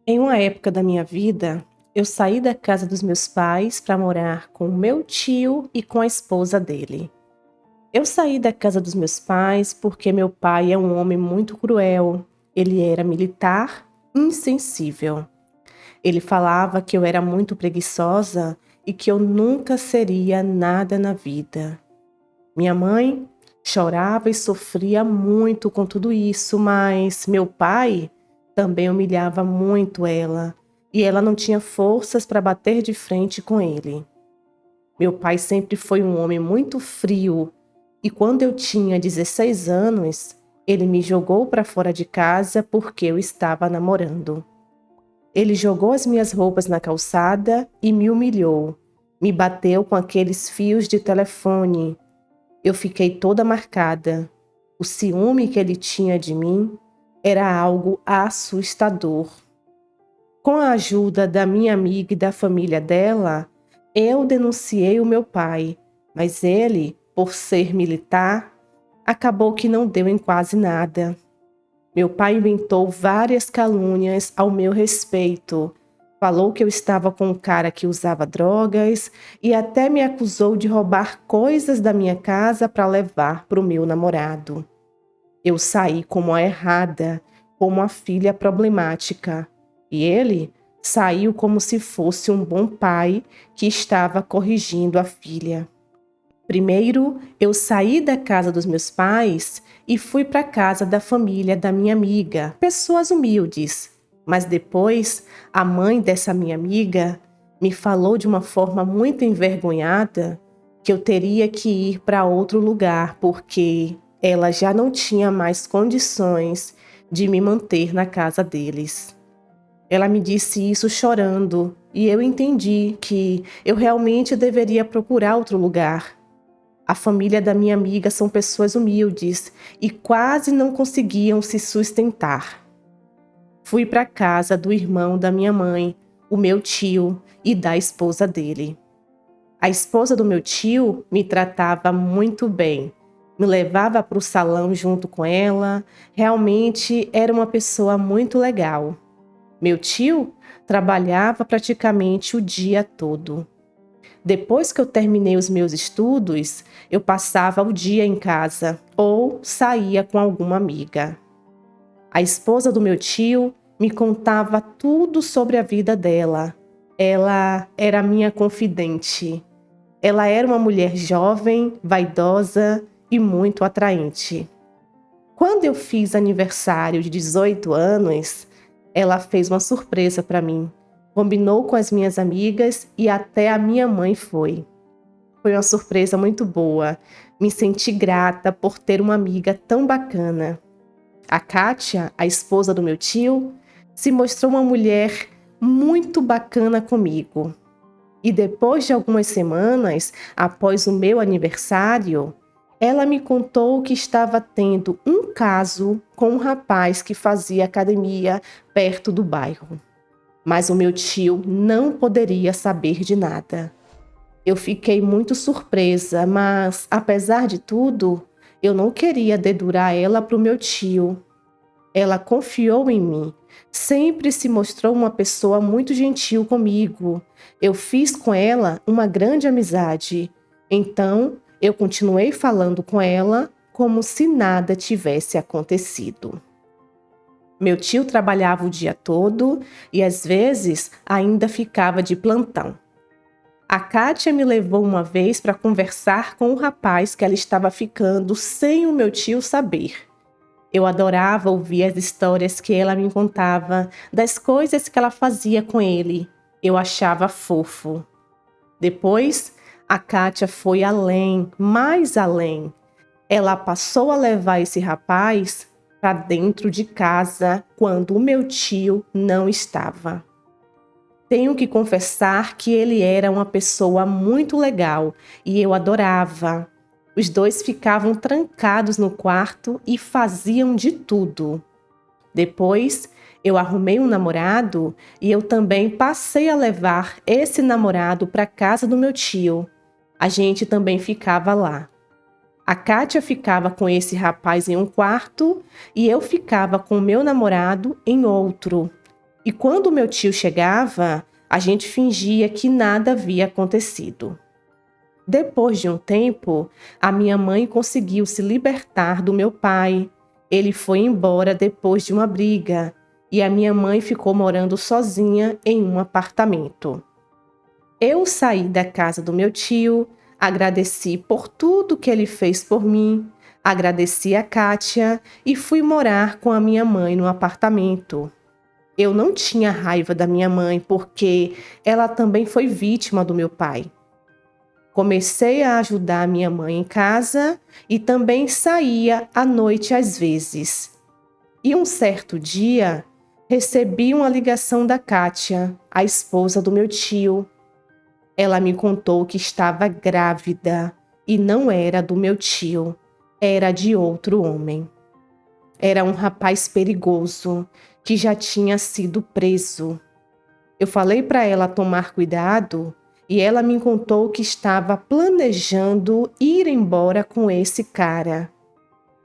Em uma época da minha vida, eu saí da casa dos meus pais para morar com o meu tio e com a esposa dele. Eu saí da casa dos meus pais porque meu pai é um homem muito cruel. Ele era militar, insensível. Ele falava que eu era muito preguiçosa e que eu nunca seria nada na vida. Minha mãe chorava e sofria muito com tudo isso, mas meu pai também humilhava muito ela, e ela não tinha forças para bater de frente com ele. Meu pai sempre foi um homem muito frio, e quando eu tinha 16 anos, ele me jogou para fora de casa porque eu estava namorando. Ele jogou as minhas roupas na calçada e me humilhou. Me bateu com aqueles fios de telefone. Eu fiquei toda marcada. O ciúme que ele tinha de mim era algo assustador. Com a ajuda da minha amiga e da família dela, eu denunciei o meu pai, mas ele, por ser militar, acabou que não deu em quase nada. Meu pai inventou várias calúnias ao meu respeito. Falou que eu estava com um cara que usava drogas e até me acusou de roubar coisas da minha casa para levar para o meu namorado. Eu saí como a errada, como a filha problemática. E ele saiu como se fosse um bom pai que estava corrigindo a filha. Primeiro, eu saí da casa dos meus pais e fui para a casa da família da minha amiga, pessoas humildes. Mas depois, a mãe dessa minha amiga me falou de uma forma muito envergonhada que eu teria que ir para outro lugar porque ela já não tinha mais condições de me manter na casa deles. Ela me disse isso chorando e eu entendi que eu realmente deveria procurar outro lugar. A família da minha amiga são pessoas humildes e quase não conseguiam se sustentar. Fui para a casa do irmão da minha mãe, o meu tio, e da esposa dele. A esposa do meu tio me tratava muito bem, me levava para o salão junto com ela, realmente era uma pessoa muito legal. Meu tio trabalhava praticamente o dia todo. Depois que eu terminei os meus estudos, eu passava o dia em casa ou saía com alguma amiga. A esposa do meu tio me contava tudo sobre a vida dela. Ela era minha confidente. Ela era uma mulher jovem, vaidosa e muito atraente. Quando eu fiz aniversário de 18 anos, ela fez uma surpresa para mim. Combinou com as minhas amigas e até a minha mãe foi. Foi uma surpresa muito boa. Me senti grata por ter uma amiga tão bacana. A Kátia, a esposa do meu tio, se mostrou uma mulher muito bacana comigo. E depois de algumas semanas, após o meu aniversário, ela me contou que estava tendo um caso com um rapaz que fazia academia perto do bairro. Mas o meu tio não poderia saber de nada. Eu fiquei muito surpresa, mas, apesar de tudo, eu não queria dedurar ela para o meu tio. Ela confiou em mim. Sempre se mostrou uma pessoa muito gentil comigo. Eu fiz com ela uma grande amizade. Então, eu continuei falando com ela como se nada tivesse acontecido. Meu tio trabalhava o dia todo e às vezes ainda ficava de plantão. A Kátia me levou uma vez para conversar com o rapaz que ela estava ficando sem o meu tio saber. Eu adorava ouvir as histórias que ela me contava, das coisas que ela fazia com ele. Eu achava fofo. Depois, a Kátia foi além, mais além. Ela passou a levar esse rapaz para dentro de casa quando o meu tio não estava. Tenho que confessar que ele era uma pessoa muito legal e eu adorava. Os dois ficavam trancados no quarto e faziam de tudo. Depois, eu arrumei um namorado e eu também passei a levar esse namorado para casa do meu tio. A gente também ficava lá. A Kátia ficava com esse rapaz em um quarto e eu ficava com o meu namorado em outro. E quando meu tio chegava, a gente fingia que nada havia acontecido. Depois de um tempo, a minha mãe conseguiu se libertar do meu pai. Ele foi embora depois de uma briga e a minha mãe ficou morando sozinha em um apartamento. Eu saí da casa do meu tio, agradeci por tudo que ele fez por mim, agradeci a Kátia e fui morar com a minha mãe no apartamento. Eu não tinha raiva da minha mãe porque ela também foi vítima do meu pai. Comecei a ajudar a minha mãe em casa e também saía à noite às vezes. E um certo dia, recebi uma ligação da Kátia, a esposa do meu tio. Ela me contou que estava grávida e não era do meu tio, era de outro homem. Era um rapaz perigoso que já tinha sido preso. Eu falei para ela tomar cuidado e ela me contou que estava planejando ir embora com esse cara.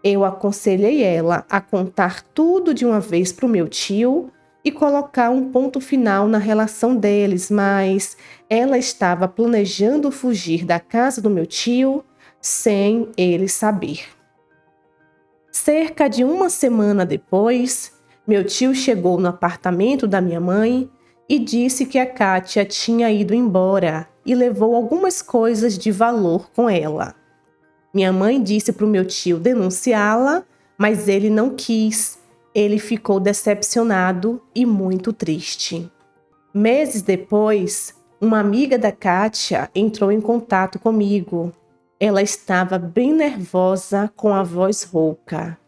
Eu aconselhei ela a contar tudo de uma vez para o meu tio e colocar um ponto final na relação deles, mas ela estava planejando fugir da casa do meu tio sem ele saber. Cerca de uma semana depois, meu tio chegou no apartamento da minha mãe e disse que a Kátia tinha ido embora e levou algumas coisas de valor com ela. Minha mãe disse para o meu tio denunciá-la, mas ele não quis. Ele ficou decepcionado e muito triste. Meses depois, uma amiga da Kátia entrou em contato comigo. Ela estava bem nervosa, com a voz rouca.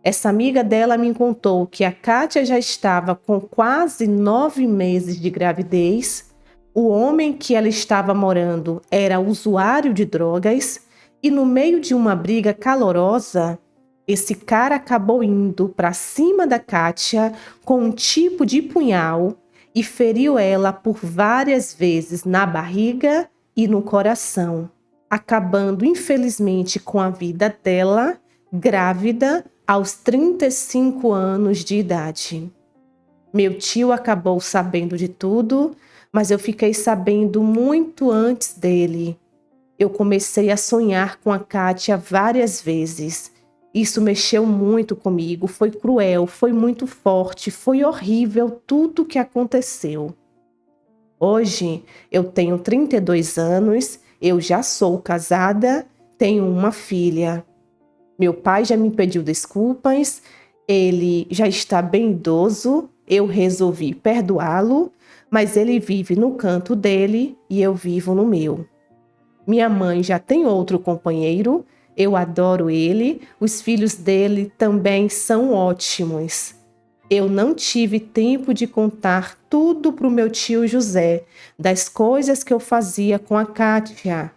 Essa amiga dela me contou que a Kátia já estava com quase 9 meses de gravidez, o homem que ela estava morando era usuário de drogas e no meio de uma briga calorosa, esse cara acabou indo para cima da Kátia com um tipo de punhal e feriu ela por várias vezes na barriga e no coração, acabando infelizmente com a vida dela, grávida, aos 35 anos de idade. Meu tio acabou sabendo de tudo, mas eu fiquei sabendo muito antes dele. Eu comecei a sonhar com a Kátia várias vezes. Isso mexeu muito comigo, foi cruel, foi muito forte, foi horrível tudo o que aconteceu. Hoje eu tenho 32 anos, eu já sou casada, tenho uma filha. Meu pai já me pediu desculpas, ele já está bem idoso, eu resolvi perdoá-lo, mas ele vive no canto dele e eu vivo no meu. Minha mãe já tem outro companheiro, eu adoro ele, os filhos dele também são ótimos. Eu não tive tempo de contar tudo para o meu tio José, das coisas que eu fazia com a Kátia.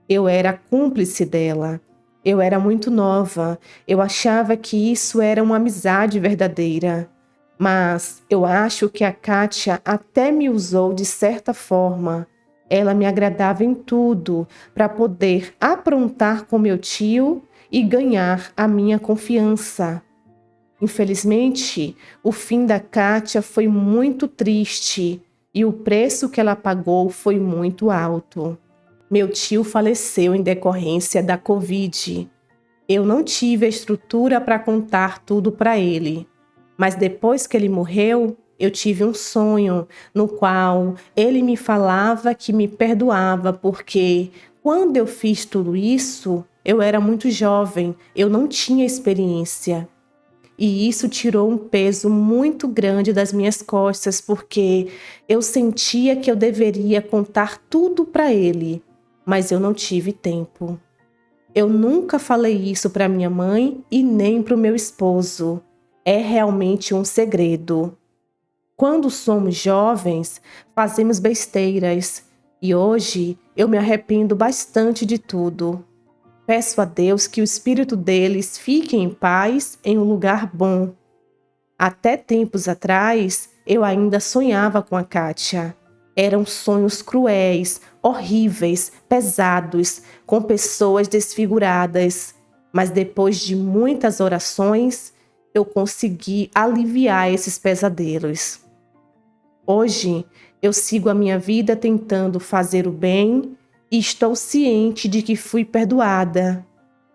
Eu era cúmplice dela. Eu era muito nova, eu achava que isso era uma amizade verdadeira. Mas eu acho que a Kátia até me usou de certa forma. Ela me agradava em tudo para poder aprontar com meu tio e ganhar a minha confiança. Infelizmente, o fim da Kátia foi muito triste e o preço que ela pagou foi muito alto. Meu tio faleceu em decorrência da Covid. Eu não tive a estrutura para contar tudo para ele, mas depois que ele morreu, eu tive um sonho no qual ele me falava que me perdoava porque quando eu fiz tudo isso, eu era muito jovem, eu não tinha experiência. E isso tirou um peso muito grande das minhas costas porque eu sentia que eu deveria contar tudo para ele, mas eu não tive tempo. Eu nunca falei isso para minha mãe e nem para o meu esposo. É realmente um segredo. Quando somos jovens, fazemos besteiras e hoje eu me arrependo bastante de tudo. Peço a Deus que o espírito deles fique em paz em um lugar bom. Até tempos atrás, eu ainda sonhava com a Kátia. Eram sonhos cruéis, horríveis, pesados, com pessoas desfiguradas. Mas depois de muitas orações, eu consegui aliviar esses pesadelos. Hoje, eu sigo a minha vida tentando fazer o bem e estou ciente de que fui perdoada.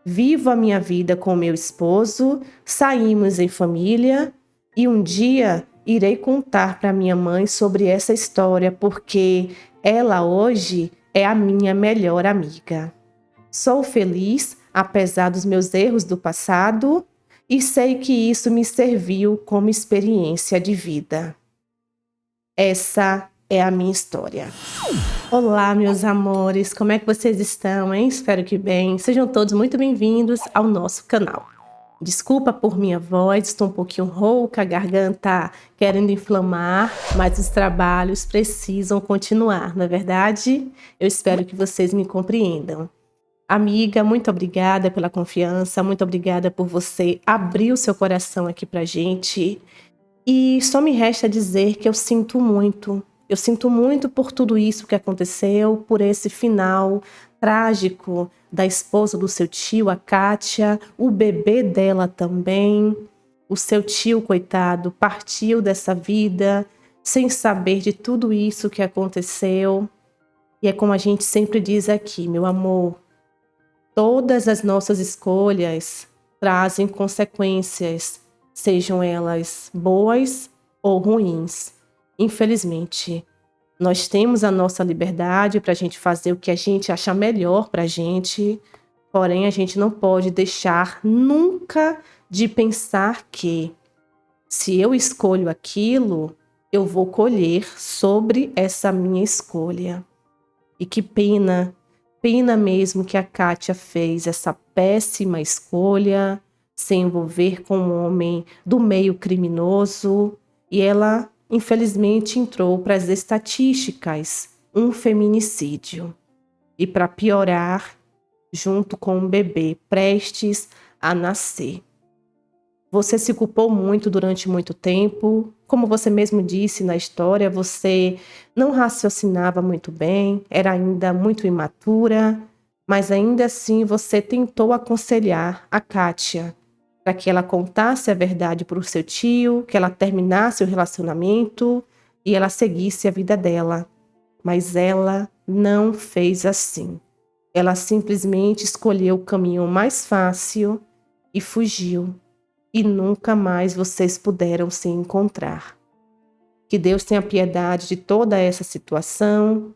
Vivo a minha vida com meu esposo, saímos em família e um dia irei contar para minha mãe sobre essa história porque ela hoje é a minha melhor amiga. Sou feliz apesar dos meus erros do passado e sei que isso me serviu como experiência de vida. Essa é a minha história. Olá, meus amores, como é que vocês estão, hein? Espero que bem. Sejam todos muito bem-vindos ao nosso canal. Desculpa por minha voz, estou um pouquinho rouca, a garganta querendo inflamar, mas os trabalhos precisam continuar, não é verdade? Eu espero que vocês me compreendam. Amiga, muito obrigada pela confiança, muito obrigada por você abrir o seu coração aqui pra gente. E só me resta dizer que eu sinto muito. Eu sinto muito por tudo isso que aconteceu, por esse final trágico da esposa do seu tio, a Kátia, o bebê dela também. O seu tio, coitado, partiu dessa vida sem saber de tudo isso que aconteceu. E é como a gente sempre diz aqui, meu amor, todas as nossas escolhas trazem consequências, sejam elas boas ou ruins. Infelizmente, nós temos a nossa liberdade para a gente fazer o que a gente acha melhor para a gente, porém a gente não pode deixar nunca de pensar que se eu escolho aquilo, eu vou colher sobre essa minha escolha. E que pena mesmo que a Kátia fez essa péssima escolha, se envolver com um homem do meio criminoso, e ela, infelizmente, entrou para as estatísticas, um feminicídio. E para piorar, junto com um bebê prestes a nascer. Você se culpou muito durante muito tempo. Como você mesmo disse na história, você não raciocinava muito bem, era ainda muito imatura, mas ainda assim você tentou aconselhar a Kátia para que ela contasse a verdade para o seu tio, que ela terminasse o relacionamento e ela seguisse a vida dela. Mas ela não fez assim. Ela simplesmente escolheu o caminho mais fácil e fugiu. E nunca mais vocês puderam se encontrar. Que Deus tenha piedade de toda essa situação,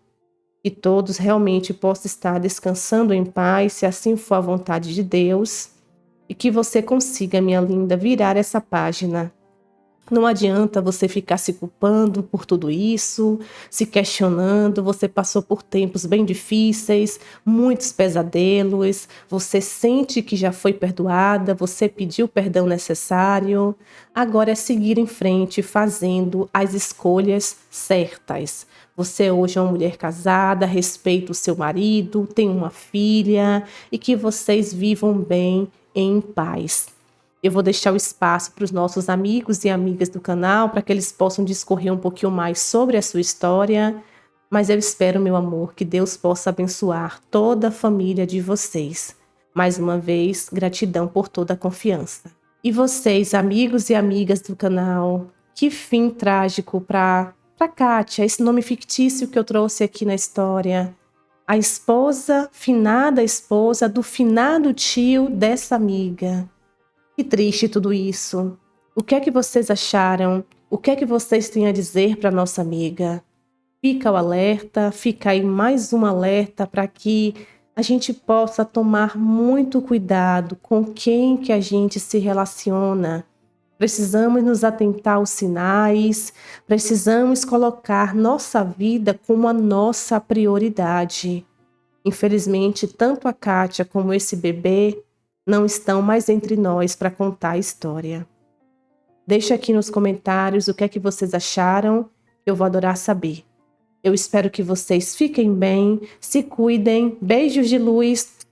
que todos realmente possam estar descansando em paz, se assim for a vontade de Deus, e que você consiga, minha linda, virar essa página. Não adianta você ficar se culpando por tudo isso, se questionando. Você passou por tempos bem difíceis, muitos pesadelos. Você sente que já foi perdoada, você pediu o perdão necessário. Agora é seguir em frente, fazendo as escolhas certas. Você hoje é uma mulher casada, respeita o seu marido, tem uma filha e que vocês vivam bem em paz. Eu vou deixar o espaço para os nossos amigos e amigas do canal, para que eles possam discorrer um pouquinho mais sobre a sua história. Mas eu espero, meu amor, que Deus possa abençoar toda a família de vocês. Mais uma vez, gratidão por toda a confiança. E vocês, amigos e amigas do canal, que fim trágico para Kátia, esse nome fictício que eu trouxe aqui na história. A esposa, finada esposa do finado tio dessa amiga. Que triste tudo isso. O que é que vocês acharam? O que é que vocês têm a dizer para nossa amiga? Fica o alerta, fica aí mais um alerta para que a gente possa tomar muito cuidado com quem que a gente se relaciona. Precisamos nos atentar aos sinais, precisamos colocar nossa vida como a nossa prioridade. Infelizmente, tanto a Kátia como esse bebê não estão mais entre nós para contar a história. Deixa aqui nos comentários o que é que vocês acharam, eu vou adorar saber. Eu espero que vocês fiquem bem, se cuidem, beijos de luz